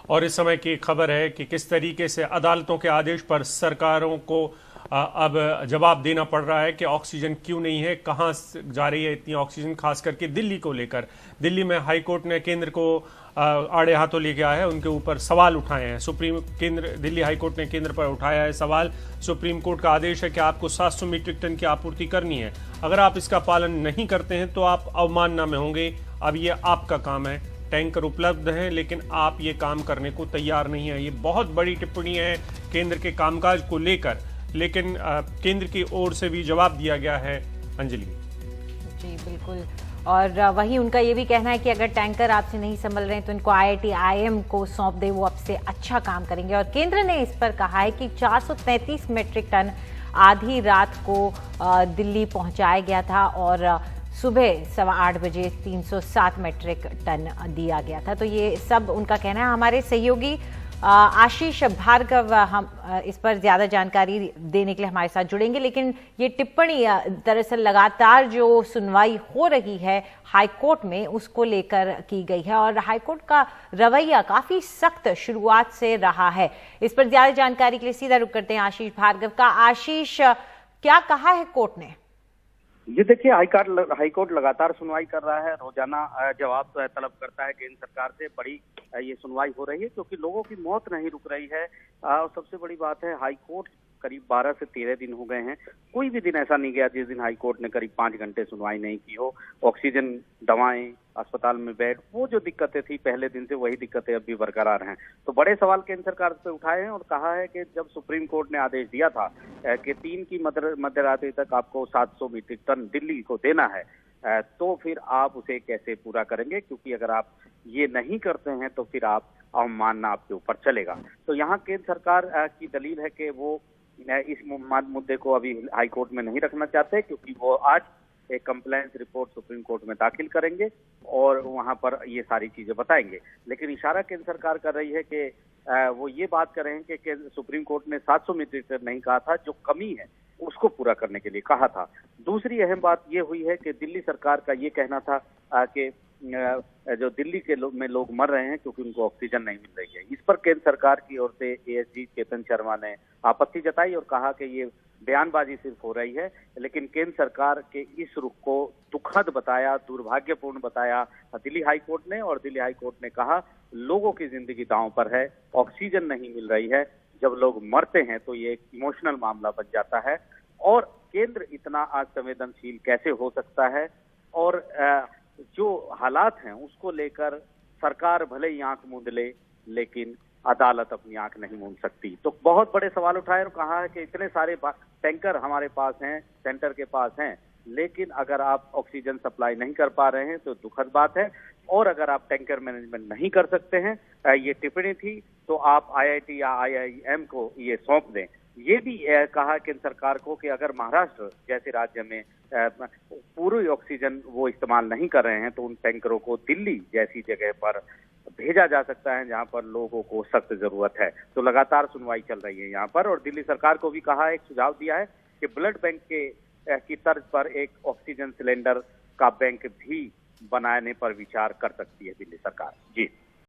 और इस समय की खबर है कि किस तरीके से अदालतों के आदेश पर सरकारों को अब जवाब देना पड़ रहा है कि ऑक्सीजन क्यों नहीं है, कहां जा रही है इतनी ऑक्सीजन, खास करके दिल्ली को लेकर। दिल्ली में हाईकोर्ट ने केंद्र को आड़े हाथों ले गया है, उनके ऊपर सवाल उठाए हैं। दिल्ली हाईकोर्ट ने केंद्र पर उठाया है सवाल। सुप्रीम कोर्ट का आदेश है कि आपको 700 मीट्रिक टन की आपूर्ति करनी है। अगर आप इसका पालन नहीं करते हैं तो आप अवमानना में होंगे। अब ये आपका काम है। टैंकर उपलब्ध हैं लेकिन आप ये काम करने को तैयार नहीं है। ये बहुत बड़ी टिप्पणी है केंद्र के कामकाज को लेकर, लेकिन केंद्र की ओर से भी जवाब दिया गया है। अंजलि जी बिल्कुल, और वहीं उनका ये भी कहना है कि अगर टैंकर आपसे नहीं संभल रहे हैं तो इनको IIT IIM को सौंप दे, वो अब से अच्छा काम करेंगे। और केंद्र ने इस पर कहा है कि 433 मीट्रिक टन आधी रात को दिल्ली पहुंचाया गया था और सुबह 8:15 बजे 307 मीट्रिक टन दिया गया था। तो ये सब उनका कहना है। हमारे सहयोगी आशीष भार्गव हम इस पर ज्यादा जानकारी देने के लिए हमारे साथ जुड़ेंगे, लेकिन ये टिप्पणी दरअसल लगातार जो सुनवाई हो रही है हाईकोर्ट में उसको लेकर की गई है और हाईकोर्ट का रवैया काफी सख्त शुरुआत से रहा है। इस पर ज्यादा जानकारी के लिए सीधा रुख करते हैं आशीष भार्गव का। आशीष, क्या कहा है कोर्ट ने? ये देखिए, हाईकोर्ट लगातार सुनवाई कर रहा है, रोजाना जवाब तलब करता है केंद्र सरकार से। बड़ी ये सुनवाई हो रही है क्योंकि लोगों की मौत नहीं रुक रही है। और सबसे बड़ी बात है, हाईकोर्ट करीब 12 से 13 दिन हो गए हैं, कोई भी दिन ऐसा नहीं गया जिस दिन हाईकोर्ट ने करीब 5 घंटे सुनवाई नहीं की हो। ऑक्सीजन, दवाएं, अस्पताल में बेड, वो जो दिक्कतें थी पहले दिन से वही दिक्कतें अब भी बरकरार हैं। तो बड़े सवाल केंद्र सरकार पे उठाए हैं और कहा है कि जब सुप्रीम कोर्ट ने आदेश दिया था कि 3 की मध्य रात्रि तक आपको 700 मीट्रिक टन दिल्ली को देना है, तो फिर आप उसे कैसे पूरा करेंगे, क्योंकि अगर आप ये नहीं करते हैं तो फिर आप अवमानना आपके ऊपर चलेगा। तो यहाँ केंद्र सरकार की दलील है कि वो इस मुद्दे को अभी हाईकोर्ट में नहीं रखना चाहते, क्योंकि वो आज एक कंप्लेंस रिपोर्ट सुप्रीम कोर्ट में दाखिल करेंगे और वहां पर ये सारी चीजें बताएंगे। लेकिन इशारा केंद्र सरकार कर रही है कि वो ये बात कर रहे हैं कि सुप्रीम कोर्ट ने 700 मीट्रिक टन नहीं कहा था, जो कमी है उसको पूरा करने के लिए कहा था। दूसरी अहम बात ये हुई है कि दिल्ली सरकार का ये कहना था कि जो दिल्ली के में लोग मर रहे हैं क्योंकि उनको ऑक्सीजन नहीं मिल रही है। इस पर केंद्र सरकार की ओर से ASG चेतन शर्मा ने आपत्ति जताई और कहा कि ये बयानबाजी सिर्फ हो रही है। लेकिन केंद्र सरकार के इस रुख को दुखद बताया, दुर्भाग्यपूर्ण बताया दिल्ली हाईकोर्ट ने। और दिल्ली हाईकोर्ट ने कहा, लोगों की जिंदगी दांव पर है, ऑक्सीजन नहीं मिल रही है, जब लोग मरते हैं तो ये एक इमोशनल मामला बन जाता है और केंद्र इतना असंवेदनशील कैसे हो सकता है। और जो हालात हैं उसको लेकर सरकार भले ही आंख मूंद ले, लेकिन अदालत अपनी आंख नहीं मूंद सकती। तो बहुत बड़े सवाल उठाए और कहा है कि इतने सारे टैंकर हमारे पास हैं, सेंटर के पास हैं, लेकिन अगर आप ऑक्सीजन सप्लाई नहीं कर पा रहे हैं तो दुखद बात है। और अगर आप टैंकर मैनेजमेंट नहीं कर सकते हैं, ये टिप्पणी थी, तो आप IIT या IIM को ये सौंप दें। ये भी कहा केंद्र सरकार को कि अगर महाराष्ट्र जैसे राज्य में पूरी ऑक्सीजन वो इस्तेमाल नहीं कर रहे हैं तो उन टैंकरों को दिल्ली जैसी जगह पर भेजा जा सकता है जहां पर लोगों को सख्त जरूरत है। तो लगातार सुनवाई चल रही है यहाँ पर। और दिल्ली सरकार को भी कहा है, एक सुझाव दिया है कि ब्लड बैंक की तर्ज पर एक ऑक्सीजन सिलेंडर का बैंक भी बनाने पर विचार कर सकती है दिल्ली सरकार। जी।